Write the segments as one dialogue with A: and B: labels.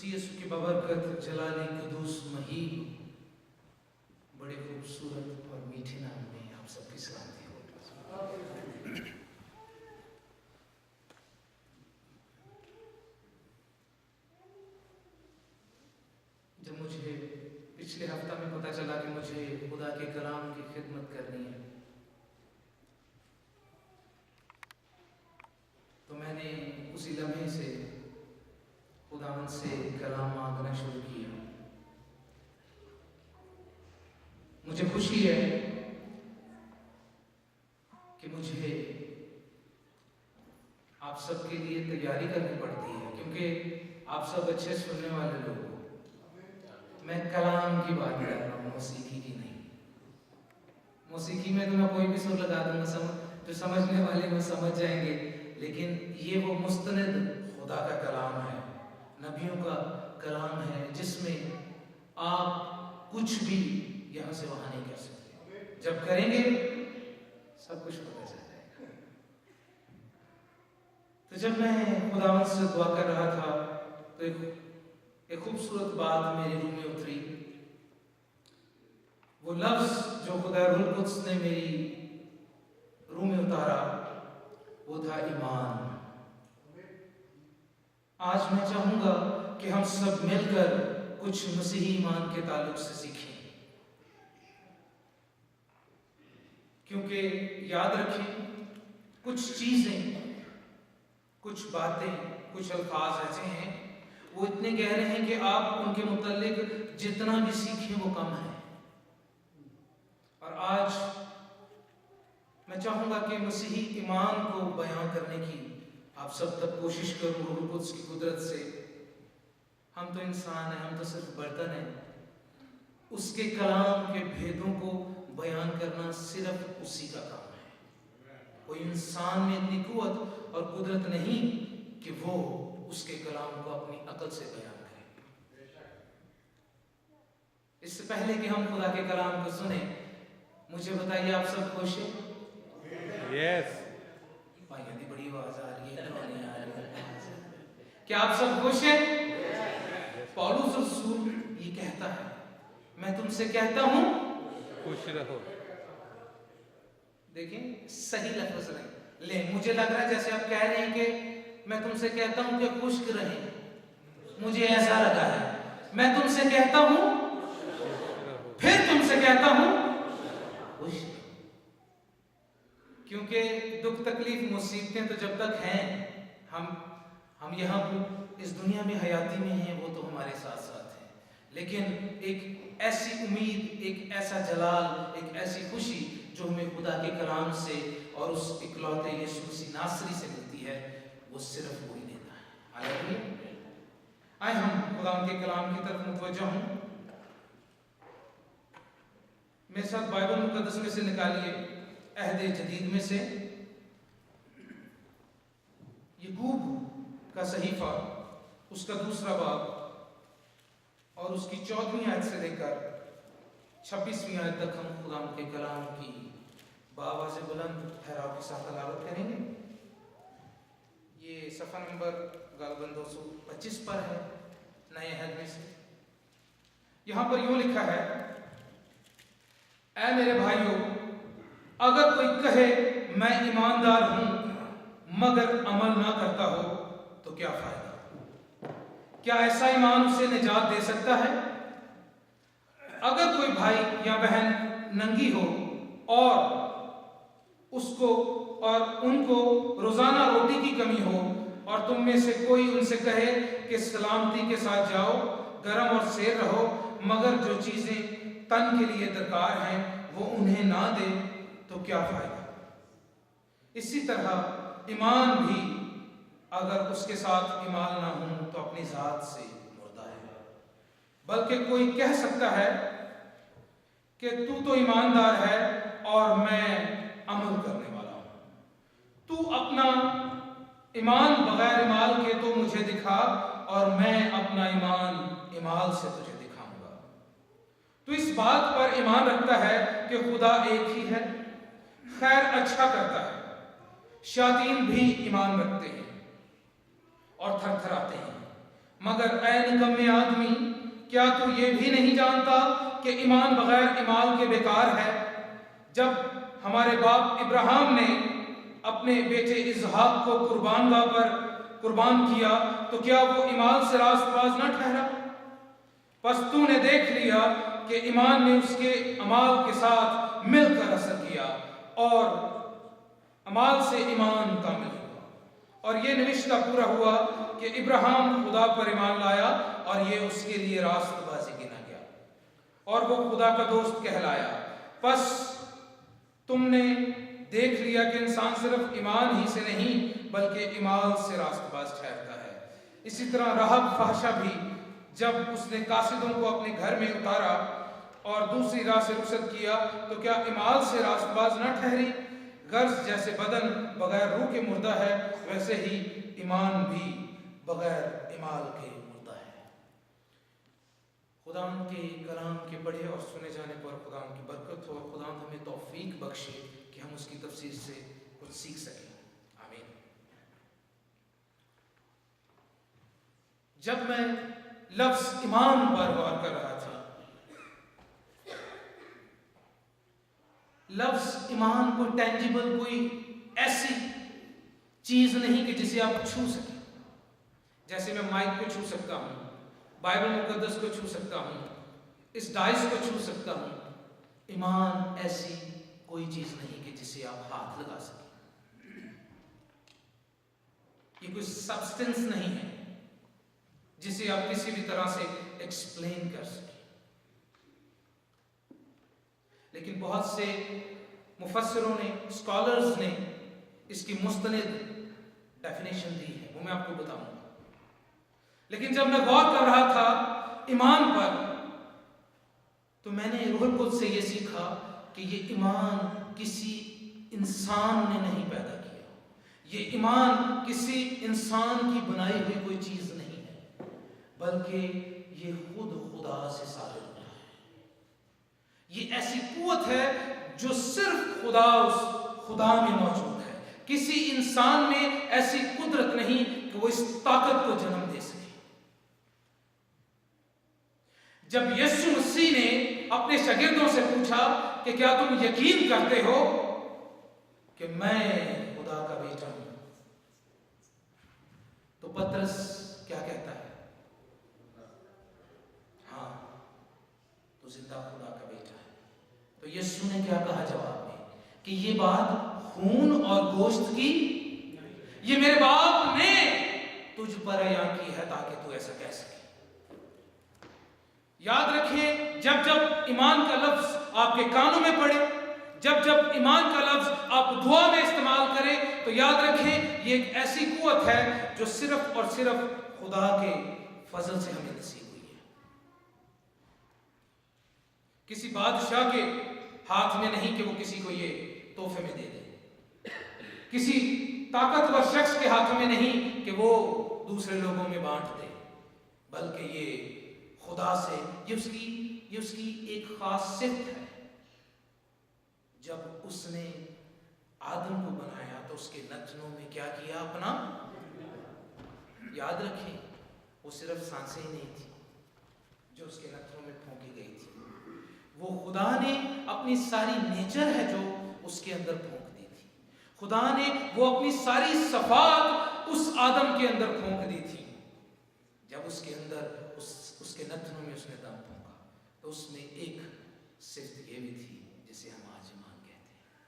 A: मसीह यीशु की बबरकत जलाली कुदूस महीब बड़े खूबसूरत और मीठे नाम में आप सबकी सलामती हो। जब मुझे पिछले हफ्ता में पता चला कि मुझे खुदा के कलाम की खिदमत करनी है, तो मैंने उसी लम्हे से खुदावंद से कलाम मांगना शुरू किया। मुझे खुशी है कि मुझे आप सबके लिए तैयारी करनी पड़ती है, क्योंकि आप सब अच्छे सुनने वाले लोग हो। मैं कलाम की बात कर रहा हूँ, मौसीकी की नहीं। मौसीकी में तो मैं कोई भी सुर लगा दूंगा, जो समझने वाले वो समझ जाएंगे, लेकिन ये वो मुस्तनद खुदा का कलाम है, नबियों का कलाम है, जिसमें आप कुछ भी यहाँ से वहाँ नहीं कर सकते। जब करेंगे सब कुछ पता चल जाएगा। तो जब मैं खुदावंद से दुआ कर रहा था तो एक खूबसूरत बात मेरी रूह में उतरी। वो लफ्ज जो खुदा रूह कुद्स ने मेरी रूह में उतारा वो था ईमान। आज मैं चाहूंगा कि हम सब मिलकर कुछ मसीही ईमान के ताल्लुक से सीखें, क्योंकि याद रखें कुछ चीजें, कुछ बातें, कुछ अल्फाज ऐसे हैं वो इतने गहरे हैं कि आप उनके मुताल्लिक जितना भी सीखें वो कम है। और आज मैं चाहूंगा कि मसीही ईमान को बयां करने की आप सब तक कोशिश करूं रूह कुद्स की कुदरत से। हम तो इंसान हैं, हम तो सिर्फ बर्तन हैं। उसके कलाम के भेदों को बयान करना सिर्फ उसी का काम है। कोई इंसान में इतनी कुव्वत और कुदरत नहीं कि वो उसके कलाम को अपनी अकल से बयान करे। इससे पहले कि हम खुदा के कलाम को सुने, मुझे बताइए आप सब खुश हैं?
B: यस।
A: भाइयों की बड़ी आवाज आ रही है, नहीं आ रही है? क्या आप सब खुश हैं? पौलुस रसूल ये कहता है, मैं तुमसे कहता हूं
B: खुश रहो।
A: देखें सही लफ्ज रहे। ले मुझे लग रहा है जैसे आप कह रहे हैं कि मैं तुमसे कहता हूं कि खुश रहें। मुझे ऐसा लगा है मैं तुमसे कहता हूं, फिर तुमसे कहता हूं खुश। क्योंकि दुख तकलीफ मुसीबतें तो जब तक हैं, हम यहाँ इस दुनिया में हयाती में हैं, वो तो हमारे साथ साथ हैं, लेकिन एक ऐसी उम्मीद, एक ऐसा जलाल, एक ऐसी खुशी जो हमें खुदा के कलाम से और उस इकलौते यीशु मसीह नासरी से मिलती है, वो सिर्फ वही देता है। हालेलुया। आए हम खुदा के कलाम की तरफ मुतवज्जह हूं। मेरे साथ बाइबल मुकद्दस में से निकालिए अहद जदीद में से याकूब का सहीफा, उसका दूसरा बाब और उसकी 14वीं आयत से लेकर 26वीं आयत तक हम खुदा के कलाम की बाबा से बुलंद ठहराव के साथ तलावत करेंगे। ये सफ़ा नंबर गालबन 225 पर है नए अहद में से। यहाँ पर यूँ लिखा है, ऐ मेरे भाइयों, अगर कोई कहे मैं ईमानदार हूं मगर अमल ना करता हो तो क्या फायदा? क्या ऐसा ईमान उसे निजात दे सकता है? अगर कोई भाई या बहन नंगी हो और उनको रोजाना रोटी की कमी हो और तुम में से कोई उनसे कहे कि सलामती के साथ जाओ, गर्म और सेर रहो, मगर जो चीजें तन के लिए दरकार हैं वो उन्हें ना दे तो क्या फायदा? इसी तरह ईमान भी अगर उसके साथ ईमान ना हो तो अपनी जात से मुर्दा है। बल्कि कोई कह सकता है कि तू तो ईमानदार है और मैं अमल करने वाला हूं। तू अपना ईमान बगैर इमाल के तो मुझे दिखा और मैं अपना ईमान इमाल से तुझे दिखाऊंगा। तो इस बात पर ईमान रखता है कि खुदा एक ही है, खैर अच्छा करता है। शायातीन भी ईमान रखते हैं और थरथराते हैं, मगर ऐ निकम्मे आदमी, क्या तू ये भी नहीं जानता कि ईमान बगैर इमाल के बेकार है? जब हमारे बाप इब्राहिम ने अपने बेटे इसहाक को कुर्बानगाह पर कुर्बान किया तो क्या वो ईमान से रास्तबाज न ठहरा? बस तूने देख लिया कि ईमान ने उसके अमाल के साथ मिलकर असर किया और अमाल से ईमान कामिल हुआ। और ये निविश्ता पूरा हुआ कि इब्राहिम खुदा पर ईमान लाया और ये उसके लिए रास्तबाजी गिना गया और वो खुदा का दोस्त कहलाया। बस तुमने देख लिया कि इंसान सिर्फ ईमान ही से नहीं बल्कि ईमाल से रास्तबाज ठहरता है। इसी तरह रहब फहशा भी जब उसने कासिदों को अपने घर में उतारा और दूसरी राह से रुखसत किया तो क्या ईमाल से रास्तबाज न ठहरी? गर्ज जैसे बदन बगैर रूह के मुर्दा है, वैसे ही ईमान भी बगैर इमाल के मुर्दा है। खुदा के कलाम के पढ़े और सुने जाने पर खुदा की बरकत हो और खुदा हमें तौफीक बख्शे कि हम उसकी तफसीर से कुछ सीख सकें। आमीन। जब मैं लफ्ज ईमान पर गौर कर रहा था, लफ्ज ईमान कोई टेंजिबल, कोई ऐसी चीज नहीं कि जिसे आप छू सकें। जैसे मैं माइक को छू सकता हूं, बाइबल मुकद्दस को छू सकता हूं, इस डाइस को छू सकता हूं। ईमान ऐसी कोई चीज नहीं कि जिसे आप हाथ लगा सकें। ये कोई सब्सटेंस नहीं है जिसे आप किसी भी तरह से एक्सप्लेन कर सकें। लेकिन बहुत से मुफस्सिरों ने, स्कॉलर्स ने इसकी मुस्तनिद डेफिनेशन दी है, वो मैं आपको बताऊंगा। लेकिन जब मैं गौर कर रहा था ईमान पर तो मैंने रूहुल कुद्स से ये सीखा कि ये ईमान किसी इंसान ने नहीं पैदा किया। ये ईमान किसी इंसान की बनाई हुई कोई चीज नहीं है, बल्कि ये खुद खुदा से साबित होता है। ये ऐसी कुव्वत है जो सिर्फ खुदा में मौजूद है। किसी इंसान में ऐसी कुदरत नहीं कि वो इस ताकत को जन्म दे सके। जब यीशु मसीह ने अपने शागिर्दों से पूछा कि क्या तुम यकीन करते हो कि मैं खुदा का बेटा हूं, तो पतरस क्या कहता है? हाँ, तो जिंदा खुदा का बेटा है। तो यीशु ने क्या कहा जवाब में कि ये बात खून और गोश्त की, ये मेरे बाप ने तुझ पर अयां की है ताकि तू ऐसा कह सके। याद रखिए, जब जब ईमान का लफ्ज आपके कानों में पड़े, जब जब ईमान का लफ्ज आप दुआ में इस्तेमाल करें, तो याद रखें ये एक ऐसी कुव्वत है जो सिर्फ और सिर्फ खुदा के फजल से हमें नसीब हुई है। किसी बादशाह के हाथ में नहीं कि वो किसी को ये तोहफे में दे दे, किसी ताकतवर शख्स के हाथों में नहीं कि वो दूसरे लोगों में बांट दे, बल्कि ये खुदा से, ये उसकी एक खास सिफ्त है। जब उसने आदम को बनाया तो उसके नथनों में क्या किया? अपना, याद रखें, वो सिर्फ सांसें ही नहीं थी जो उसके नथनों में फूंकी गई थी, वो खुदा ने अपनी सारी नेचर है जो उसके अंदर फूंक दी थी। खुदा ने वो अपनी सारी सफात उस आदम के अंदर फूंक दी थी। जब उसके अंदर उसके नथनों में उसने दम फूंका तो उसमें एक सिफ्त ये भी थी जिसे हम आज ईमान कहते हैं।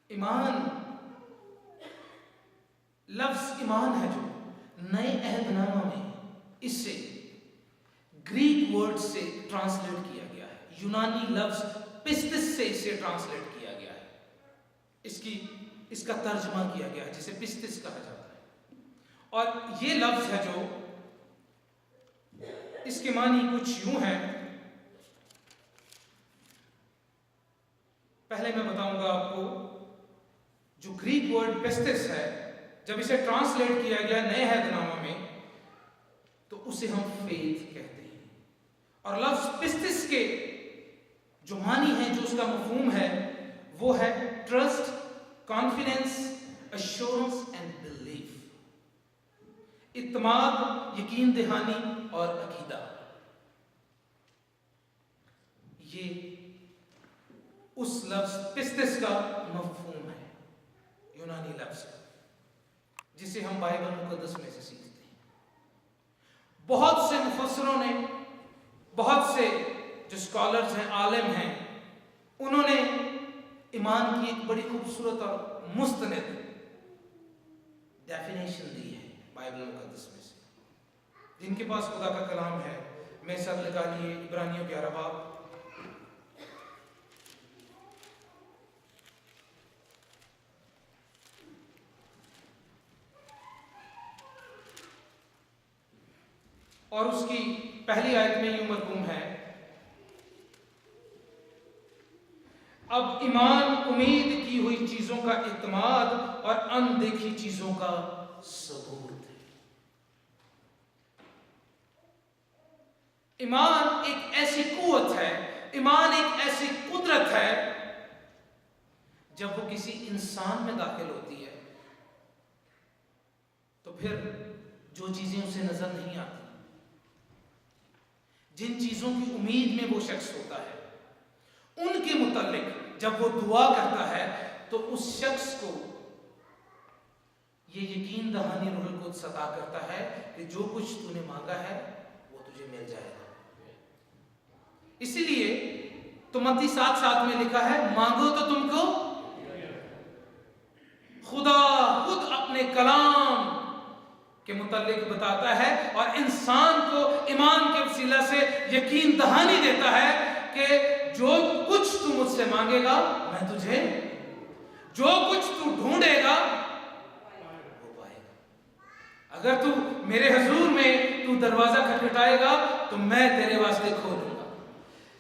A: ईमान, लफ्ज ईमान है जो नए अहदनामा में इससे ग्रीक वर्ड से ट्रांसलेट किया गया है। यूनानी लफ्ज पिस्तिस से इसे ट्रांसलेट किया गया है। इसका तर्जमा किया गया है जिसे पिस्तिस कहा जाता है। और ये लफ्ज है जो, इसके मानी कुछ यूं है। पहले मैं बताऊंगा आपको, जो ग्रीक वर्ड पिस्तिस है, जब इसे ट्रांसलेट किया गया नए अहदनामा में तो उसे हम फेथ कहते हैं। और लफ्ज पिस्तिस के जो मानी है, जो उसका मफहूम है, वो है trust, confidence, assurance and belief, इत्माद, यकीन दहानी और अकीदा। ये उस लफ्ज पिस्तिस का मफ़हूम है, यूनानी लफ्ज का, जिसे हम बाइबल मुकद्दस में से सीखते हैं। बहुत से मुफस्सिरों ने, बहुत से जो स्कॉलर्स हैं, आलिम हैं, उन्होंने ईमान की एक बड़ी खूबसूरत और मुस्तनद डेफिनेशन दी है बाइबल मुकद्दस में से। जिनके पास खुदा का कलाम है, मैं सब निकालिए इब्रानियों 11 बाब। और उसकी पहली आयत में यूं मरकूम है, अब ईमान उम्मीद की हुई चीजों का इत्माद और अनदेखी चीजों का सबूत है। ईमान एक ऐसी कुव्वत है, ईमान एक ऐसी कुदरत है, जब वो किसी इंसान में दाखिल होती है तो फिर जो चीजें उसे नजर नहीं आती, जिन चीजों की उम्मीद में वो शख्स होता है, उनके मुतालिक जब वो दुआ करता है तो उस शख्स को ये यकीन दहानी रूहुल कुद्स अता करता है कि जो कुछ तूने मांगा है वो तुझे मिल जाएगा। इसीलिए तो मत्ती 7:7 में लिखा है, मांगो तो तुमको। खुदा खुद अपने कलाम के मुतालिक बताता है और इंसान को ईमान के वसीला से यकीन दहानी देता है कि जो कुछ तू मुझसे मांगेगा मैं तुझे, जो कुछ तू ढूंढेगा वो पाएगा। अगर तू मेरे हुजूर में तू दरवाजा खटखटाएगा तो मैं तेरे वास्ते खोलूंगा।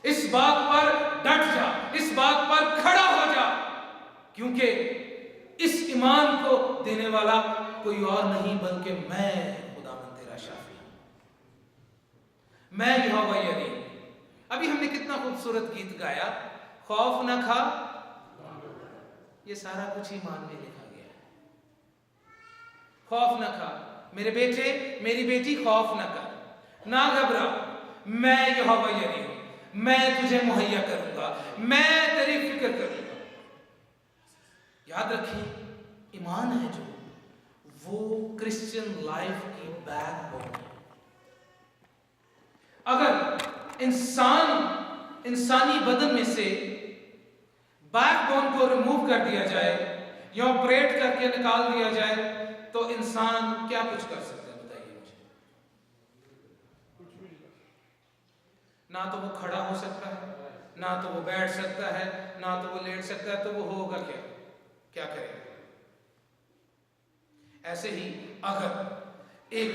A: इस बात पर डट जा, इस बात पर खड़ा हो जा, क्योंकि इस ईमान को देने वाला कोई और नहीं बल्कि मैं खुदावंद तेरा शाफी हूं, मैं यहोवा यरीम। अभी हमने कितना खूबसूरत गीत गाया, खौफ न खा, ये सारा कुछ ईमान में लिखा गया है। खौफ न खा मेरे बेटे, मेरी बेटी, खौफ न कर, ना घबरा, मैं यहोवा यरीम, मैं तुझे मुहैया करूंगा, मैं तेरी फिक्र करूंगा। याद रखिए, ईमान है जो, वो क्रिश्चियन लाइफ की बैकबोन है। अगर इंसानी बदन में से बैकबोन को रिमूव कर दिया जाए या ऑपरेट करके निकाल दिया जाए तो इंसान क्या कुछ कर सकता है, बताइए मुझे। ना तो वो खड़ा हो सकता है, ना तो वो बैठ सकता है, ना तो वो लेट सकता है, तो वो होगा क्या, क्या करेगा। ऐसे ही अगर एक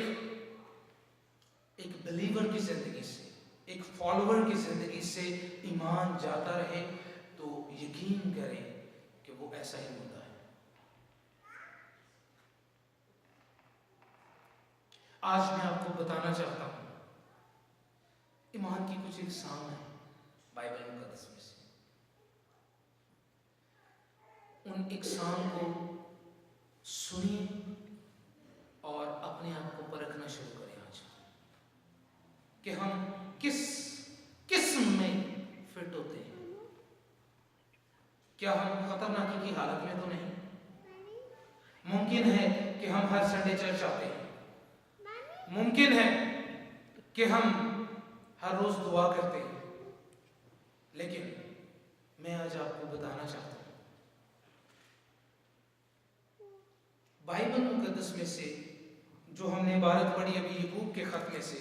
A: बिलीवर की जिंदगी से, एक फॉलोअर की जिंदगी से ईमान जाता रहे तो यकीन करें कि वो ऐसा ही होता है। आज मैं आपको बताना चाहता हूं ईमान की कुछ इकसाम है बाइबल मुकद्दस में से। उन इकसाम को सुनिए और अपने आप को परखना शुरू करें आज कि हम किस किस्म में फिट होते हैं। क्या हम खतरनाकी की हालत में तो नहीं? मुमकिन है कि हम हर संडे चर्च आते हैं, मुमकिन है कि हम हर रोज दुआ करते हैं, लेकिन मैं आज आपको बताना चाहता हूं बाइबल मुकद्दस में से जो हमने इबारत पढ़ी अभी याकूब के खत में से,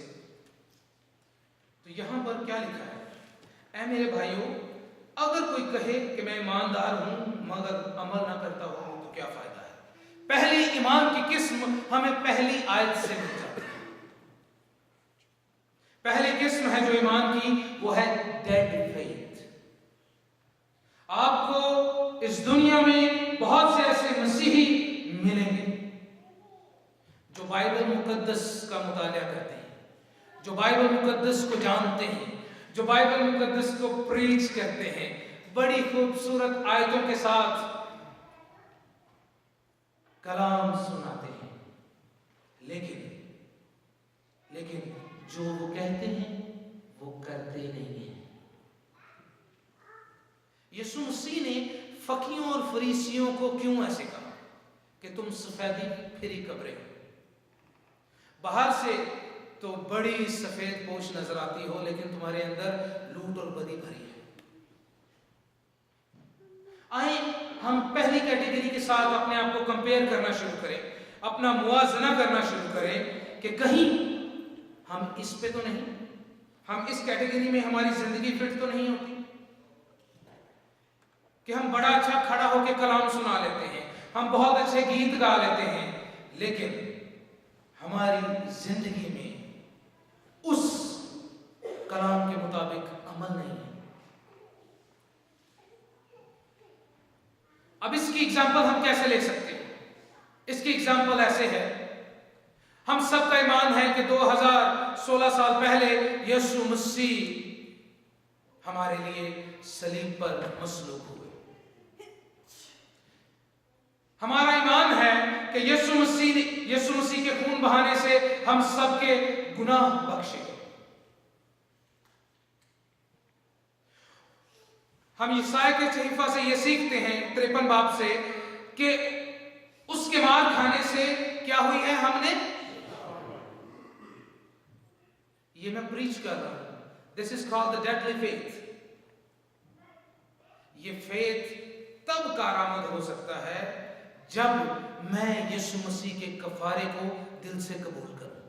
A: तो यहां पर क्या लिखा है? ऐ मेरे भाइयों, अगर कोई कहे कि मैं ईमानदार हूं मगर अमल ना करता हूं तो क्या फायदा है? पहली ईमान की किस्म हमें पहली आयत से मिल जाती है। पहली किस्म है जो ईमान की, वो है डेड फेथ। आपको इस दुनिया में बहुत से ऐसे मसीही मिलेंगे जो बाइबल मुकद्दस का मुताला करते हैं, जो बाइबल मुकद्दस को जानते हैं, जो बाइबल मुकद्दस को प्रीच करते हैं, बड़ी खूबसूरत आयतों के साथ, जो वो कहते हैं वो करते नहीं हैं। यीशु मसीह ने फकीरों और फरीसियों को क्यों ऐसे कहा कि तुम सफेदी फिरी कब्रें हो? बाहर से तो बड़ी सफेद पोश नजर आती हो, लेकिन तुम्हारे अंदर लूट और बदी भरी है। आए हम पहली कैटेगरी के साथ अपने आप को कंपेयर करना शुरू करें, अपना मुआजना करना शुरू करें कि कहीं हम इस पे तो नहीं, हम इस कैटेगरी में हमारी जिंदगी फिट तो नहीं होती कि हम बड़ा अच्छा खड़ा होकर कलाम सुना लेते हैं, हम बहुत अच्छे गीत गा लेते हैं, लेकिन हमारी जिंदगी में उस कलाम के मुताबिक अमल नहीं है। अब इसकी एग्जाम्पल हम कैसे ले सकते हैं? इसकी एग्जाम्पल ऐसे है, हम सबका ईमान है कि 2016 साल पहले यीशु मसीह हमारे लिए सलीब पर मसलूब हुए। हमारा ईमान है कि यीशु मसीह के खून बहाने से हम सबके गुनाह बख्शे गए। हम यशायाह के सहीफा से ये सीखते हैं 53 बाब से कि उसके मार खाने से क्या हुई है? हमने, ये मैं प्रीच कर रहा हूं, this is called the deadly faith. ये फेथ तब कारआमद हो सकता है जब मैं यीशु मसीह के कफारे को दिल से कबूल करूं।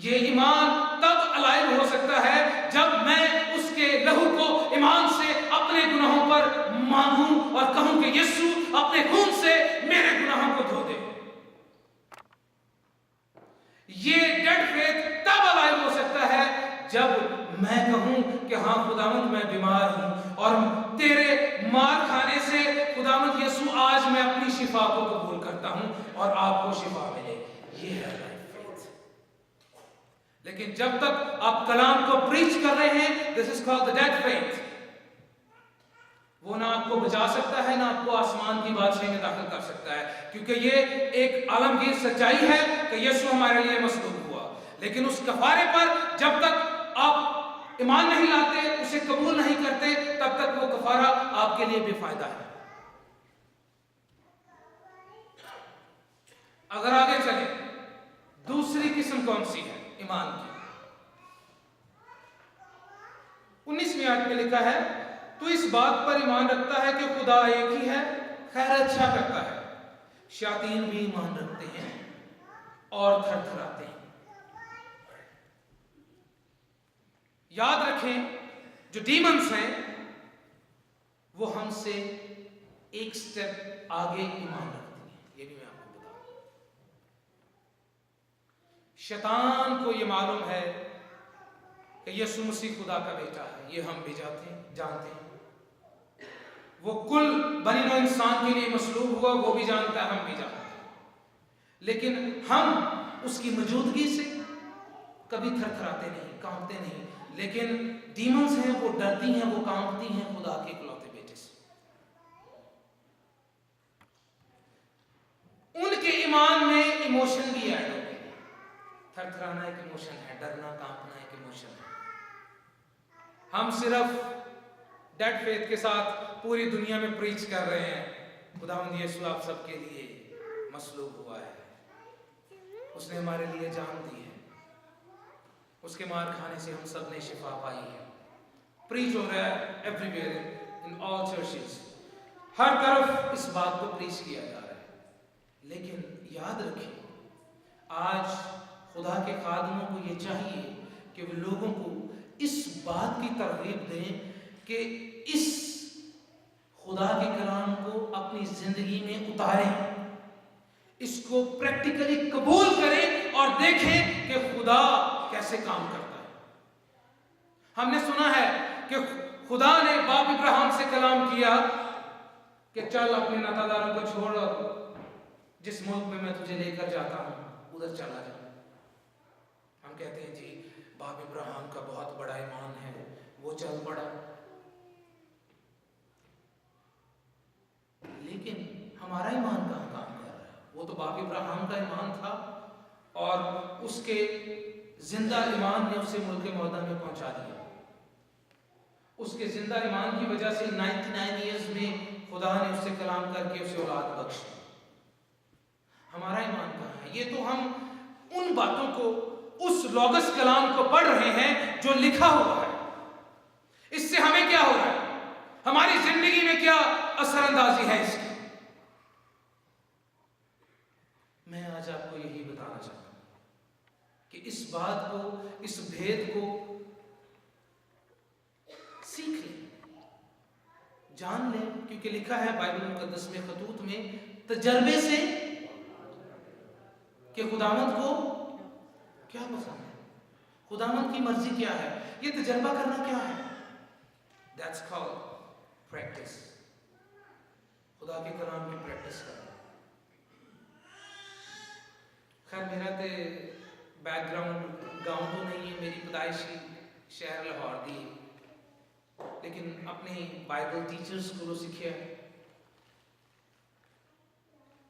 A: ये ईमान तब अलाइव हो सकता है जब मैं उसके लहू को ईमान से अपने गुनाहों पर मांगूं और कहूं कि यीशु अपने खून से मेरे गुनाहों को धो दे। ये डेड फेथ तब अलाइव हो सकता है जब मैं कहूं कि हाँ खुदावंद मैं बीमार हूं और तेरे मार खाने से खुदावंद यीशु आज मैं अपनी शिफा को कबूल करता हूं और आपको शिफा मिले। ये है लाइफ फेथ। लेकिन जब तक आप कलाम को प्रीच कर रहे हैं, this is called the dead faith. वो ना आपको बचा सकता है, ना आपको आसमान की बादशाही में दाखिल कर सकता है, क्योंकि ये एक आलमगीर सच्चाई है कि यीशु हमारे लिए मसलूब हुआ। लेकिन उस कफारे पर जब तक आप ईमान नहीं लाते, उसे कबूल नहीं करते, तब तक वो कफारा आपके लिए बेफायदा है। अगर आगे चले, दूसरी किस्म कौन सी है ईमान की? 19वीं आयत में लिखा है, तो इस बात पर ईमान रखता है कि खुदा एक ही है, खैर अच्छा करता है। शैतान भी ईमान रखते हैं और थरथराते हैं। याद रखें, जो डीमंस हैं वो हमसे एक स्टेप आगे ईमान रखती हैं। ये भी मैं आपको बता दूं, शैतान को ये मालूम है कि यीशु मसीह खुदा का बेटा है, ये हम भी जानते हैं। वो कुल बनी नौ इंसान के लिए मसलूब हुआ, वो भी जानता है, हम भी जानते हैं। लेकिन हम उसकी मौजूदगी से कभी थरथराते नहीं, कांपते नहीं। लेकिन डीमंस हैं, वो डरती हैं, वो कांपती हैं खुदा के इकलौते बेटे से। उनके ईमान में इमोशन भी ऐड हो गए। थरथराना एक इमोशन है, डरना कांपना एक इमोशन है। हम सिर्फ डेड फेथ के साथ पूरी दुनिया में प्रीच कर रहे हैं, खुदावंद यीशु आप सबके लिए मसलूब हुआ है, उसने हमारे लिए जान दी है, उसके मार खाने से हम सब ने शिफा पाई है। प्रीच हो रहा है एवरीवेयर इन ऑल चर्चेस, हर तरफ इस बात को प्रीच किया जा रहा है। लेकिन याद रखें, आज खुदा के खादमों को ये चाहिए कि वे लोगों को इस बात की तरगीब दें कि इस खुदा के कलाम को अपनी जिंदगी में उतारें, इसको प्रैक्टिकली कबूल करें और देखें कि खुदा कैसे काम करता है। हमने सुना है कि खुदा ने बाप इब्राहिम से कलाम किया कि चल अपने नातादारों को छोड़ और जिस मुल्क में मैं तुझे लेकर जाता हूं उधर चला जा। हम कहते हैं जी बाप इब्राहिम का बहुत बड़ा ईमान है, वो चल पड़ा। लेकिन हमारा ईमान कहां काम कर रहा है? वो तो बाप इब्राहिम का ईमान था और उसके जिंदा ईमान ने उसे मुल्क मौदा में पहुंचा दिया। उसके जिंदा ईमान की वजह से 99 ईयर्स में खुदा ने उससे कलाम करके उसे औलाद बख्शी। हमारा ईमान कहाँ है? ये तो हम उन बातों को, उस लॉगस कलाम को पढ़ रहे हैं जो लिखा हुआ है। इससे हमें क्या हो रहा है? हमारी जिंदगी में क्या असरअंदाजी है इसकी? मैं आज आपको यही बताना चाहता हूं कि इस बात को, इस भेद को सीख लें, जान लें, क्योंकि लिखा है बाइबल मुकद्दस में, खतूत में, तजर्बे से कि खुदावंद को क्या पसंद है, खुदावंद की मर्जी क्या है। ये तजर्बा करना क्या है? That's called practice. खुदा के कलाम की प्रैक्टिस करना। खैर मेरा तो बैकग्राउंड गांव तो नहीं है, मेरी पैदाइशी शहर लाहौर दी, लेकिन अपने बाइबल टीचर्स को सीखे।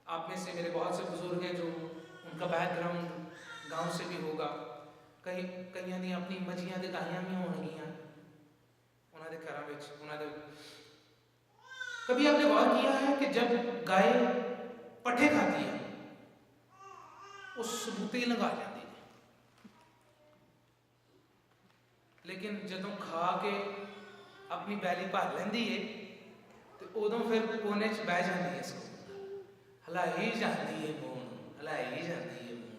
A: आप में से मेरे बहुत से बुजुर्ग हैं जो उनका बैकग्राउंड गांव से भी होगा। कई ने अपनी मजियां दे गाहियां भी होणगियां उन्होंने घरों में। उन्होंने कभी आपने गौर किया है कि जब गाय पट्ठे खाती है उस सबूते लगा जाती है, लेकिन जदों खा के अपनी बैली भर लेंदी है तो उदों फिर कोने च बह जाती है, इसको हिलाई जाती है, मून हिलाई जाती है मून।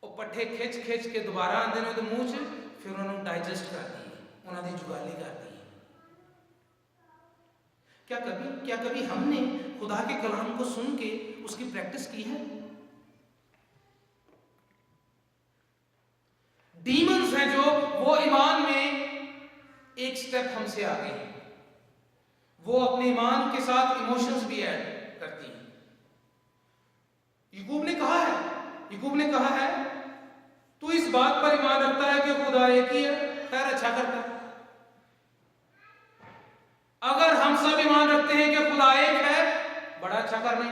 A: वो पट्ठे खिंच खिंच के दोबारा आते हैं तो मूँह च, फिर उन्होंने डाइजेस्ट करती है, उन्होंने जुगाली करती है। क्या कभी हमने खुदा के कलाम को सुन के उसकी प्रैक्टिस की है? डीमंस हैं जो वो ईमान में एक स्टेप हमसे आगे हैं, वो अपने ईमान के साथ इमोशंस भी ऐड करती हैं। याकूब ने कहा है तू इस बात पर ईमान रखता है कि खुदा एक ही है, खैर अच्छा करता है। अगर हम सब ईमान रखते हैं कि खुदा एक है, बड़ा अच्छा करना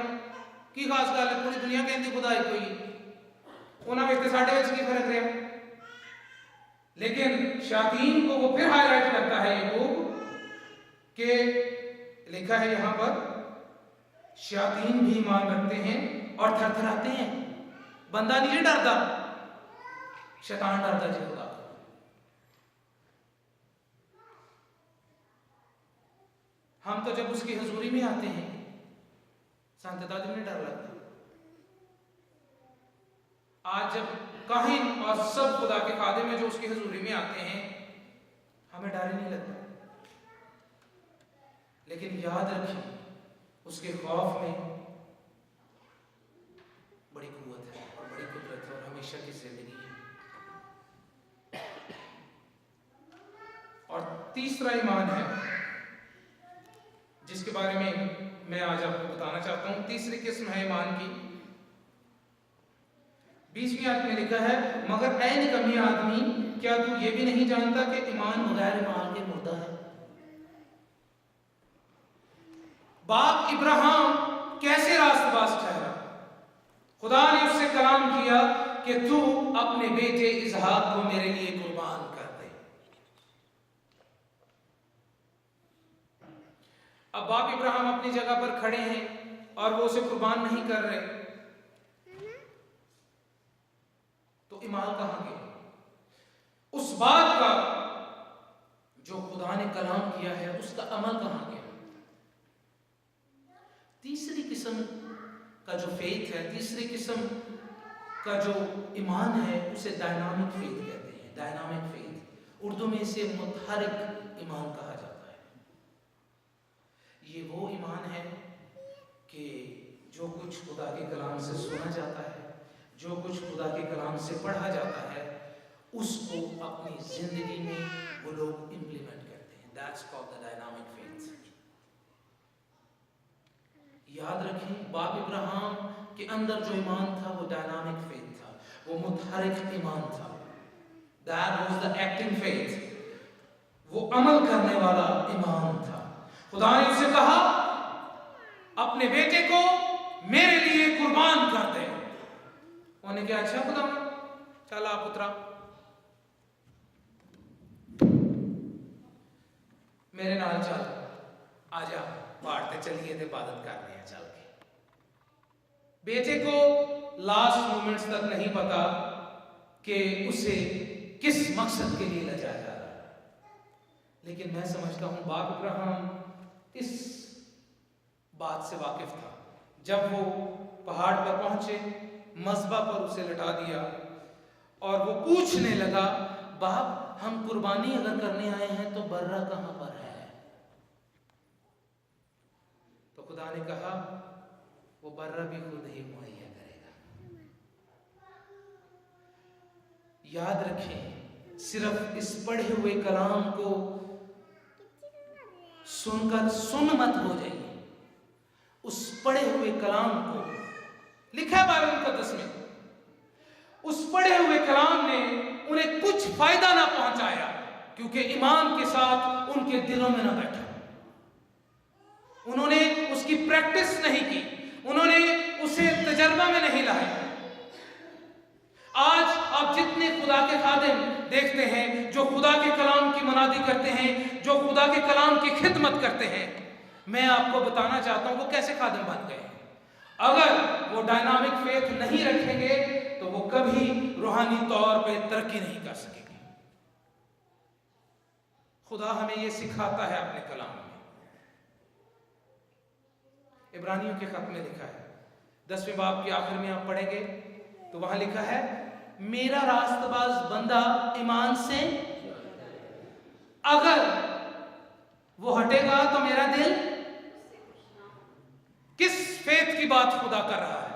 A: की खास गल है। पूरी दुनिया कहती खुदा एक ही, उन्होंने में साढ़े विच की फर्क रहा। लेकिन शैतान को वो फिर हाईलाइट करता है याकूब के, लिखा है यहां पर, शैतान भी ईमान रखते हैं और थरथराते हैं। बंदा नहीं डरता, शैतान डरता जी खुदा। हम तो जब उसकी हजूरी में आते हैं शांतता दिन में डर लगता। आज जब काहिन और सब खुदा के खादिम में जो उसकी हजूरी में आते हैं हमें डर ही नहीं लगता। लेकिन याद रखें उसके खौफ में बड़ी कुव्वत है और बड़ी कुदरत है और हमेशा की जिंदगी है। और तीसरा ईमान है जिसके बारे में मैं आज आपको बताना चाहता हूं। तीसरी किस्म है ईमान की। 20वीं आयत में लिखा है, मगर ऐ निकम्मे आदमी, क्या तू ये भी नहीं जानता कि ईमान बगैर ईमान के मुर्दा है। बाप इब्राहिम कैसे रास्तबाज ठहरा? खुदा ने उससे कलाम किया कि तू अपने बेटे इसहाक को मेरे लिए कुर्बान कर दे। अब बाप इब्राहिम अपनी जगह पर खड़े हैं और वो उसे कुर्बान नहीं कर रहे, तो ईमान कहां गया? उस बात का जो खुदा ने कलाम किया है उसका अमल कहां गया? तीसरी किस्म का जो फेथ है, तीसरी किस्म का जो ईमान है उसे डायनामिक फेथ कहते हैं। डायनामिक फेथ, उर्दू में इसे मुतहरिक ईमान कहा जाता है। ये वो ईमान है कि जो कुछ खुदा के कलाम से सुना जाता है, जो कुछ खुदा के कलाम से पढ़ा जाता है, उसको अपनी जिंदगी में वो लोग इंप्लीमेंट करते हैं। That's called the dynamic faith. याद रखें, बाप इब्राहिम के अंदर जो ईमान था वो डायनामिक फेथ था, वो मुतहरिक ईमान था। That was the acting faith. वो अमल करने वाला ईमान था। खुदा ने उससे कहा अपने बेटे को मेरे लिए कुर्बान कर दे। उन्होंने कहा अच्छा खुदा, चल आ पुत्रा, मेरे नाल चल, आजा पहाड़ ते चलिए ते इबादत करने हैं चल के। बेटे को लास्ट मोमेंट्स तक नहीं पता कि उसे किस मकसद के लिए लजाया जा रहा है, लेकिन मैं समझता हूं बाप इब्राहिम इस बात से वाकिफ था। जब वो पहाड़ पर पहुंचे, मज़बा पर उसे लटा दिया और वो पूछने लगा, बाप हम कुर्बानी अगर करने आए हैं तो बर्रा कहां पर है? तो खुदा ने कहा वो बर्रा भी खुद ही मुहैया करेगा। याद रखें, सिर्फ इस पढ़े हुए कलाम को सुनकर सुन मत हो जाइए। उस पढ़े हुए कलाम को, लिखा है बाइबल मुकद्दस में, उस पढ़े हुए कलाम ने उन्हें कुछ फायदा ना पहुंचाया, क्योंकि ईमान के साथ उनके दिलों में ना बैठा। उन्होंने उसकी प्रैक्टिस नहीं की, उन्होंने उसे तजर्बा में नहीं लाया। आज आप जितने खुदा के खादिम देखते हैं जो खुदा के कलाम की मुनादी करते हैं, जो खुदा के कलाम की खिदमत करते हैं, मैं आपको बताना चाहता हूं वो कैसे खादिम बन गए। अगर वो डायनामिक फेथ नहीं रखेंगे तो वो कभी रूहानी तौर पे तरक्की नहीं कर सकेंगे। खुदा हमें ये सिखाता है अपने कलाम में। इब्रानियों के खत में लिखा है, 10वें बाब के आखिर में आप पढ़ेंगे तो वहां लिखा है, मेरा रास्तबाज बंदा ईमान से अगर वो हटेगा तो मेरा दिल, किस फेथ की बात खुदा कर रहा है?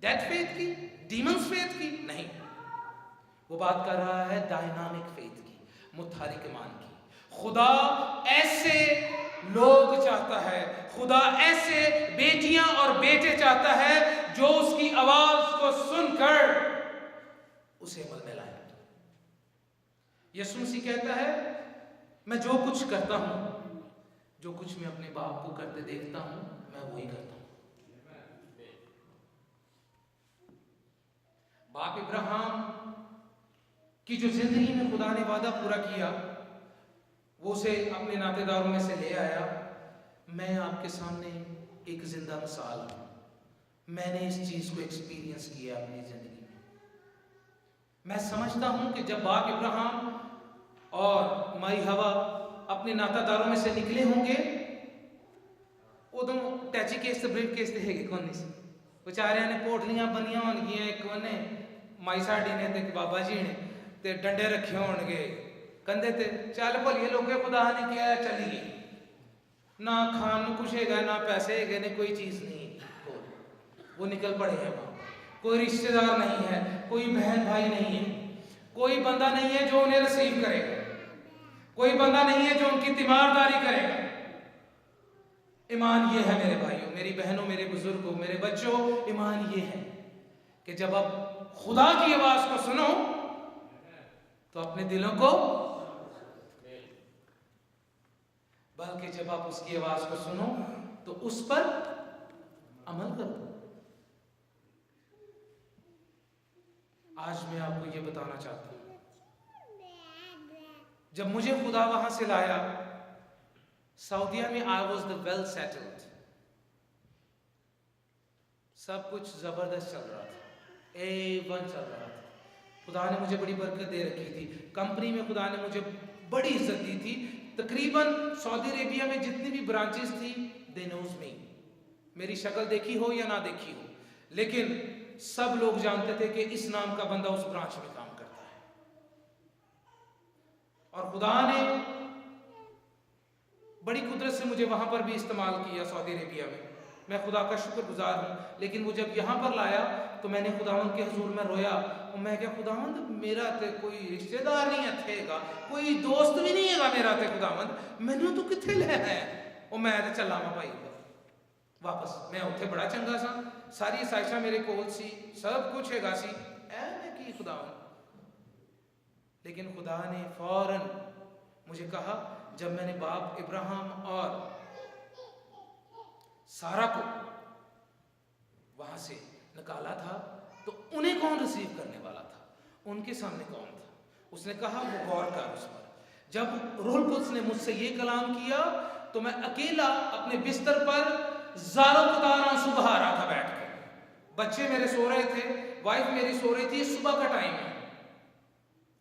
A: डेड फेथ की, डीमंस फेथ की? नहीं, वो बात कर रहा है डायनामिक फेथ की, मुतहरिक ईमान की। खुदा ऐसे लोग चाहता है, खुदा ऐसे बेटियां और बेटे चाहता है जो उसकी आवाज को सुनकर उसे अमल में लाए। यीशु मसीह कहता है, मैं जो कुछ करता हूं, जो कुछ मैं अपने बाप को करते देखता हूं, मैं वही करता हूं। बाप इब्राहिम की जो जिंदगी में खुदा ने वादा पूरा किया, वो उसे अपने नातेदारों में से ले आया। मैं आपके सामने एक जिंदा मिसाल हूं। मैंने इस चीज को एक्सपीरियंस किया अपनी जिंदगी में। मैं समझता हूं कि जब बाप इब्राहिम और माई हवा अपने नातेदारों में से निकले होंगे, उदों टैची केस ते ब्रीफ केस ते हैगे कौन नहीं, बेचारियां ने पोटलियां बनियां होणगियां, एक ने माई साडी ने ते बाबा जी ने ते डंडे रखे होणगे कंधे ते, चल भलिए लोगे खुदा ने किया चली गई। ना खान कुछ हैगा, ना पैसे हैगे, ने कोई चीज नहीं, वो निकल पड़े हैं वहां। कोई रिश्तेदार नहीं है, कोई बहन भाई नहीं है, कोई बंदा नहीं है जो उन्हें रिसीव करेगा, कोई बंदा नहीं है जो उनकी तीमारदारी करेगा। ईमान ये है मेरे भाइयों, मेरी बहनों, मेरे बुजुर्गों, मेरे बच्चों, ईमान ये है कि जब आप खुदा की आवाज को सुनो तो अपने दिलों को, बल्कि जब आप उसकी आवाज को सुनो तो उस पर अमल करो। आज मैं आपको यह बताना चाहता हूं, जब मुझे खुदा वहां से लाया सऊदीया में, I was the well settled, सब कुछ जबरदस्त चल रहा था, A1 चल रहा था। खुदा ने मुझे बड़ी बरकत दे रखी थी, कंपनी में खुदा ने मुझे बड़ी इज्जत दी थी। तकरीबन सऊदी अरेबिया में जितनी भी ब्रांचेस थी, दे नोज मी, मेरी शक्ल देखी हो या ना देखी हो, लेकिन सब लोग जानते थे कि इस नाम का बंदा उस ब्रांच में काम करता है। और खुदा ने बड़ी कुदरत से मुझे वहां पर भी इस्तेमाल किया सऊदी अरेबिया में। मैं खुदा का शुक्रगुजार हूं। लेकिन वो जब यहां पर लाया तो मैंने खुदावंद के हुजूर में रोया, और मैं क्या, खुदावंद मेरा ते कोई रिश्तेदार नहीं है, कोई दोस्त भी नहीं है मेरा ते, खुदावंद मैनू तो किथे ले है। और मैं तो चला वा भाई वापस, मैं उत्थे बड़ा चंगा सा, सारी साइशा मेरे कोल सी, सब कुछ हैगा सी, मैं की खुदावंद। लेकिन खुदा ने फौरन मुझे कहा, जब मैंने बाप इब्राहिम और सारा को वहां से निकाला था, तो उन्हें कौन रिसीव करने वाला था? उनके सामने कौन था? उसने कहा वो गौर कर उस पर। जब रूहुल कुद्स ने मुझसे ये कलाम किया तो मैं अकेला अपने बिस्तर पर ज़ारों कतार आंसू बहा रहा था बैठ कर। बच्चे मेरे सो रहे थे, वाइफ मेरी सो रही थी, सुबह का टाइम है,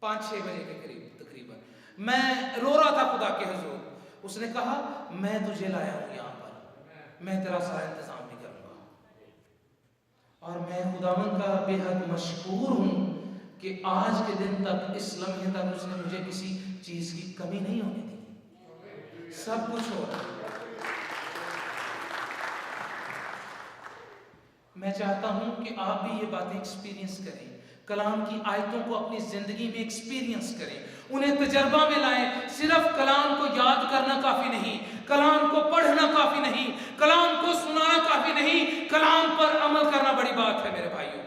A: 5-6 बजे के करीब तकरीबन। मैं रो रहा था खुदा के हुजूर। उसने कहा मैं तुझे लाया हूं यहाँ पर, मैं तेरा सारा इंतजाम भी करूंगा। और मैं खुदावन का बेहद मशकूर हूं कि आज के दिन तक, इस लम्हे तक उसने मुझे किसी चीज की कमी नहीं होने दी। सब कुछ हो रहा है। मैं चाहता हूं कि आप भी ये बातें एक्सपीरियंस करें, कलाम की आयतों को अपनी जिंदगी में एक्सपीरियंस करें, उन्हें तजर्बा में लाएं। सिर्फ कलाम को याद करना काफी नहीं, कलाम को पढ़ना काफी नहीं, कलाम को सुनाना काफी नहीं, कलाम पर अमल करना बड़ी बात है मेरे भाइयों।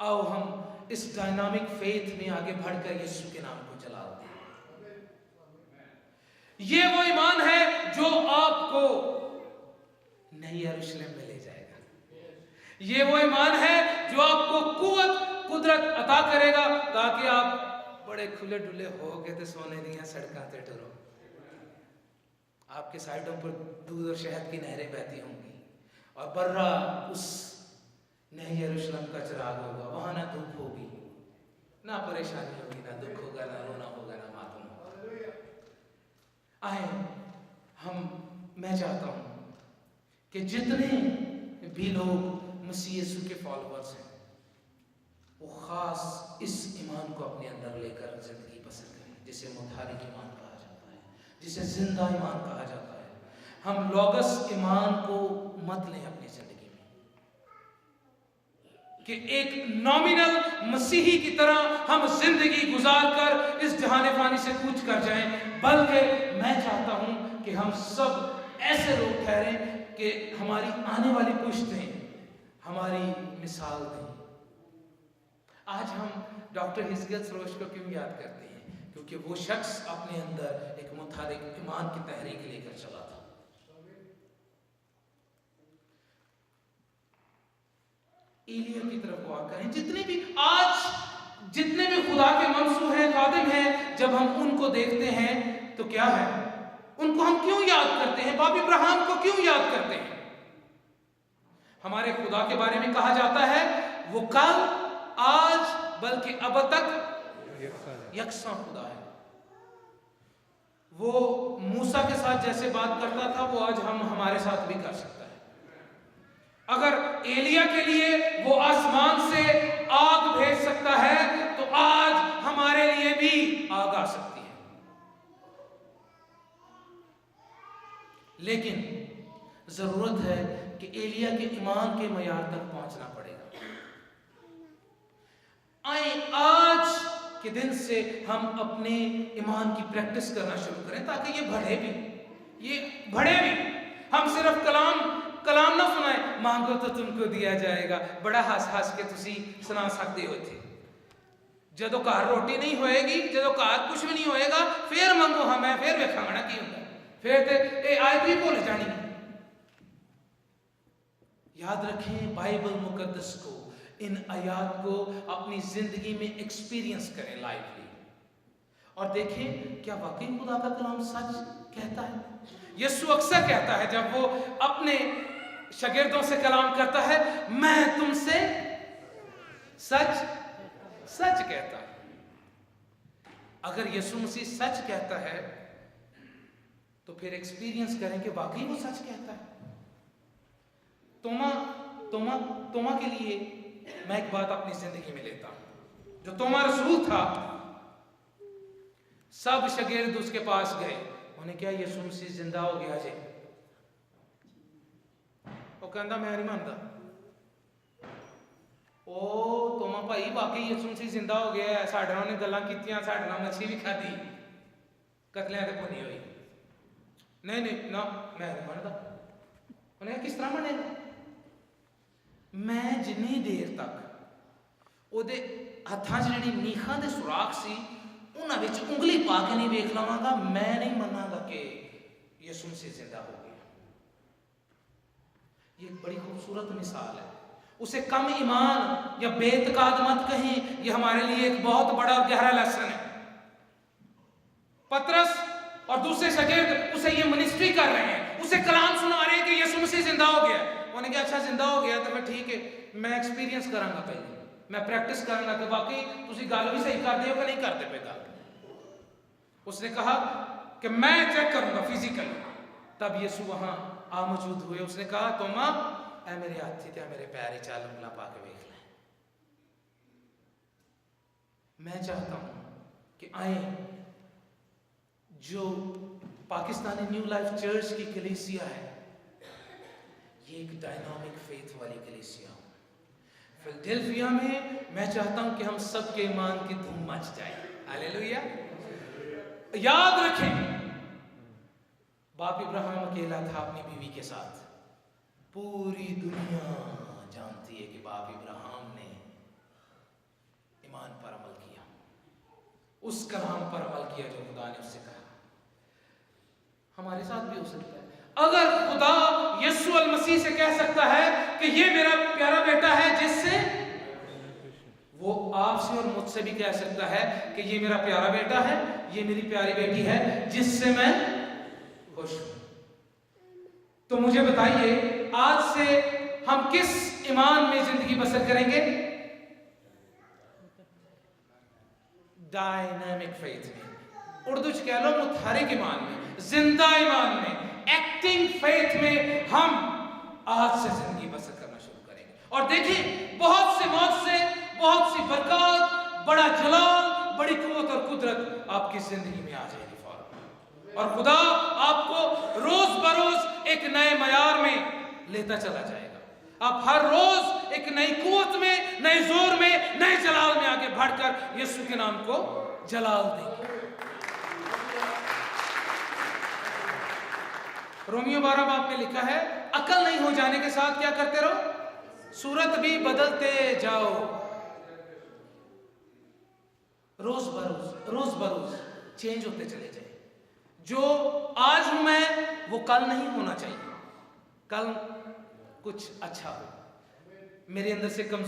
A: आओ हम इस डायनामिक फेथ में आगे बढ़कर यीशु के नाम को चलाते हैं। ये वो ईमान है जो आपको नई यरूशलेम में ले जाएगा। ये वो ईमान है जो आपको कुदरत अता करेगा ताकि आप बड़े खुले डुले हो गए तो सोने दिया सड़कों ते टुरो। आपके साइडों पर दूध और शहद की नहरें बहती होंगी और बर्रा उस नई यरूशलेम का चिराग होगा। वहां ना धूप होगी, ना परेशानी होगी, ना दुख होगा, ना रोना होगा, ना मातम होगा। आए मैं चाहता हूं कि जितने भी लोग मसीह यीशु के फॉलोअर्स हैं वो खास इस ईमान को अपने अंदर लेकर जिंदगी बसर करें, जिसे मुतहरिक ईमान कहा जाता है, जिसे जिंदा ईमान कहा जाता है। हम लॉगस ईमान को मत लें अपनी जिंदगी में कि एक नॉमिनल मसीही की तरह हम जिंदगी गुजार कर इस जहान फानी से कूच कर जाएं, बल्कि मैं चाहता हूं कि हम सब ऐसे लोग ठहरें कि हमारी आने वाली पुश्तें हमारी मिसाल दें। आज हम डॉक्टर हिजकिय्याह सरोश को क्यों याद करते हैं? क्योंकि वो शख्स अपने अंदर एक मुतहरिक ईमान की तहरीक लेकर चला था। एलिया की तरफ गौर करें। जितने भी खुदा के मंसूब हैं, खादिम हैं, जब हम उनको देखते हैं तो क्या है, उनको हम क्यों याद करते हैं? बाप इब्राहिम को क्यों याद करते हैं? हमारे खुदा के बारे में कहा जाता है वो कल, आज, बल्कि अब तक यकसा खुदा है। वो मूसा के साथ जैसे बात करता था वो आज हमारे साथ भी कर सकता है। अगर एलिया के लिए वो आसमान से आग भेज सकता है तो आज हमारे लिए भी आग आ सकती है। लेकिन जरूरत है कि एलिया के ईमान के मयार तक पहुंचना पड़ेगा। आए आज के दिन से हम अपने ईमान की प्रैक्टिस करना शुरू करें ताकि ये बढ़े भी। हम सिर्फ कलाम ना सुनाए, मांगो तो तुमको दिया जाएगा, बड़ा हंस के तुसी सुना सकते हो थे। जदों घर रोटी नहीं होएगी, जदों घर कुछ भी नहीं होएगा, फिर मंगो हमें, फिर वेखांगा ना की होंदा, फिर ते आयत भी भूल जानी। याद रखें बाइबल मुकद्दस को, इन आयात को अपनी जिंदगी में एक्सपीरियंस करें लाइवली और देखें क्या वाकई खुदा का कलाम सच कहता है। यीशु अक्सर कहता है जब वो अपने शागिर्दों से कलाम करता है, मैं तुमसे सच कहता है। अगर यीशु मसीह सच कहता है तो फिर एक्सपीरियंस करें कि वाकई वो सच कहता है। तोमा के लिए मैं एक बात अपनी जिंदगी में लेता हूं। जो तोमा रसूल था, सब शागिर्द उसके पास गए, उन्हें क्या यीशु मसीह जिंदा हो गया जी? वो कहता मैं नहीं मानता। ओ तोमा भाई वाकई यीशु मसीह जिंदा हो गया है, साढ़े नाल ने गल्लां कीतियां, साढ़े नाल मच्छी भी खाधी, कतलियां ते भुनी हुई। नहीं ना मैं नहीं मानता। उन्हें किस तरह मानेगा? मैं जिन्नी देर तक ਉਹਦੇ ਹੱਥਾਂ 'ਚ ਜਿਹੜੀ ਨੀਖਾਂ ਦੇ ਸੁਰਾਖ ਸੀ ਉਹਨਾਂ ਵਿੱਚ ਉਂਗਲੀ ਪਾ ਕੇ ਨਹੀਂ ਵੇਖ ਲਵਾਂਗਾ, ਮੈਂ नहीं मनागा कि यीशु मसीह जिंदा हो गया। ये एक बड़ी खूबसूरत मिसाल है। उसे कम ईमान या बेतकाद मत कहें। यह हमारे लिए एक बहुत बड़ा और गहरा लेसन है। पतरस और दूसरे शागिर्द उसे ये मिनिस्ट्री कर रहे हैं, उसे कलाम सुना रहे हैं कि यीशु मसीह जिंदा हो गया। उन्होंने कहा अच्छा जिंदा हो गया तो फिर ठीक है, मैं एक्सपीरियंस करांगा, पहले मैं प्रैक्टिस करांगा कि वाकई तुसी गल भी सही करते हो कि नहीं करते पे गल। उसने कहा कि मैं चेक करूंगा फिजिकली। तब यीशु वहां आ मौजूद हुए। उसने कहा तोमा ऐ मेरे हाथी ते मेरे पैर चाल उंगला पा के देख ले। मैं चाहता हूं कि आए जो पाकिस्तानी न्यू लाइफ चर्च की कलीसिया है, ये एक डायनामिक फेथ वाली कलीसिया हो। फिलडेल्फिया में मैं चाहता हूं कि हम सबके ईमान की धूम मच जाए। हालेलुया। याद रखें, बाप इब्राहिम अकेला था अपनी बीवी के साथ। पूरी दुनिया जानती है कि बाप इब्राहिम ने ईमान पर अमल किया, उस कलाम पर अमल किया जो खुदा ने उससे कहा। हमारे साथ भी हो सकता है। अगर खुदा यीशु अल मसीह से कह सकता है कि ये मेरा प्यारा बेटा है जिससे, वो आपसे और मुझसे भी कह सकता है कि ये मेरा प्यारा बेटा है, ये मेरी प्यारी बेटी है जिससे मैं खुश हूं। तो मुझे बताइए आज से हम किस ईमान में जिंदगी बसर करेंगे? डायनामिक फेथ में, उर्दू च कह लो मुतहरिक ईमान में, जिंदा ईमान में, एक्टिंग फेथ में हम आज से जिंदगी बसर करना शुरू करेंगे। और देखिए बहुत से मौत से बहुत सी बरकत, बड़ा जलाल, बड़ी कुव्वत और कुदरत आपकी जिंदगी में आ जाएगी फौरन। और खुदा आपको रोज बरोज एक नए मयार में लेता चला जाएगा। आप हर रोज एक नई कुव्वत में, नए जोर में, नए जलाल में आगे बढ़कर यीशु के नाम को जलाल देंगे। रोमियो 12 बाब में लिखा है, अकल नहीं हो जाने के साथ क्या करते रहो? सूरत भी बदलते जाओ। रोज बरोज चेंज होते चले जाए। जो आज हूं मैं वो कल नहीं होना चाहिए। कल कुछ अच्छा हो, मेरे अंदर से कोई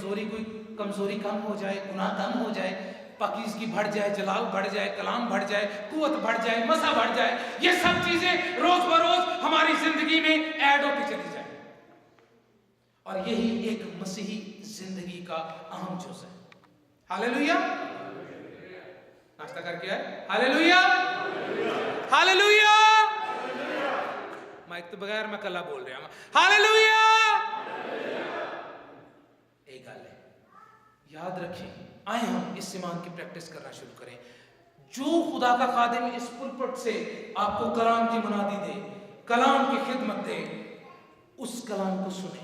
A: कमजोरी कम हो जाए, गुनाह कम हो जाए, पाकीज़गी बढ़ जाए, जलाल बढ़ जाए, कलाम बढ़ जाए, कुव्वत बढ़ जाए, मसा बढ़ जाए। ये सब चीजें रोज बरोज हमारी जिंदगी में ऐड होती चली जाए। और यही एक मसीही जिंदगी का अहम जुज़ है। हालेलुया। नाश्ता करके आए? Hallelujah, hallelujah. माइक तो बगैर मैं कला बोल रहा हूं। हालेलुया। एक गल है, याद रखें, आए हम इस ईमान की प्रैक्टिस करना शुरू करें। जो खुदा का खादिम इस पुलपट से आपको कलाम की मुनादी दे, कलाम की खिदमत दे, उस कलाम को सुने।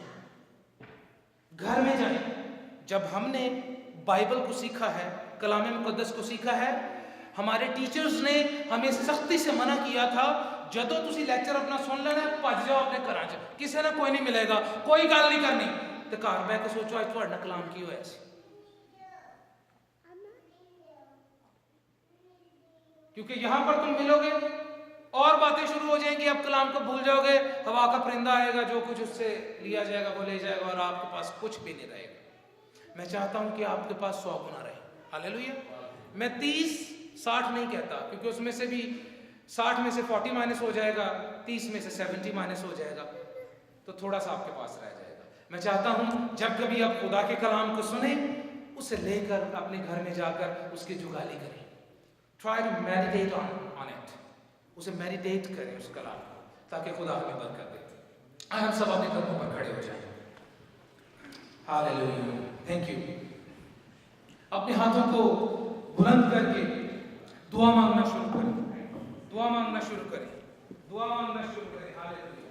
A: घर में जाएं। जब हमने बाइबल को सीखा है, कलाम मुकद्दस को सीखा है, हमारे टीचर्स ने हमें सख्ती से मना किया था, जदों तुसी लेक्चर अपना सुन लेना भज जाओ अपने घर च, किसी ने कोई नहीं मिलेगा, कोई गल नहीं करनी। तो घर बह के सोचो आज तुहाडे नाल कलाम की होया सी। क्योंकि यहां पर तुम मिलोगे और बातें शुरू हो जाएंगी, आप कलाम को भूल जाओगे, हवा का परिंदा आएगा, जो कुछ उससे लिया जाएगा वो ले जाएगा और आपके पास कुछ भी नहीं रहेगा। मैं चाहता हूं कि आपके पास 100 गुना रहे। हालेलुया। मैं 30-60 नहीं कहता, क्योंकि उसमें से भी 60 में से 40 माइनस हो जाएगा, 30 में से 70 माइनस हो जाएगा, तो थोड़ा सा आपके पास रह जाएगा। मैं चाहता हूं जब कभी आप खुदा के कलाम को सुने, उसे लेकर अपने घर में जाकर उसकी जुगाली करें। Try to meditate on it, उसे मेडिटेट करें उस कलाम को, ताकि खुदा हमें बरकत दे। हम सब अपने कदमों पर खड़े हो जाएं। Hallelujah, thank you. अपने हाथों को बुलंद करके दुआ मांगना शुरू करें, दुआ मांगना शुरू करें, दुआ मांगना शुरू करें। हालेलुया।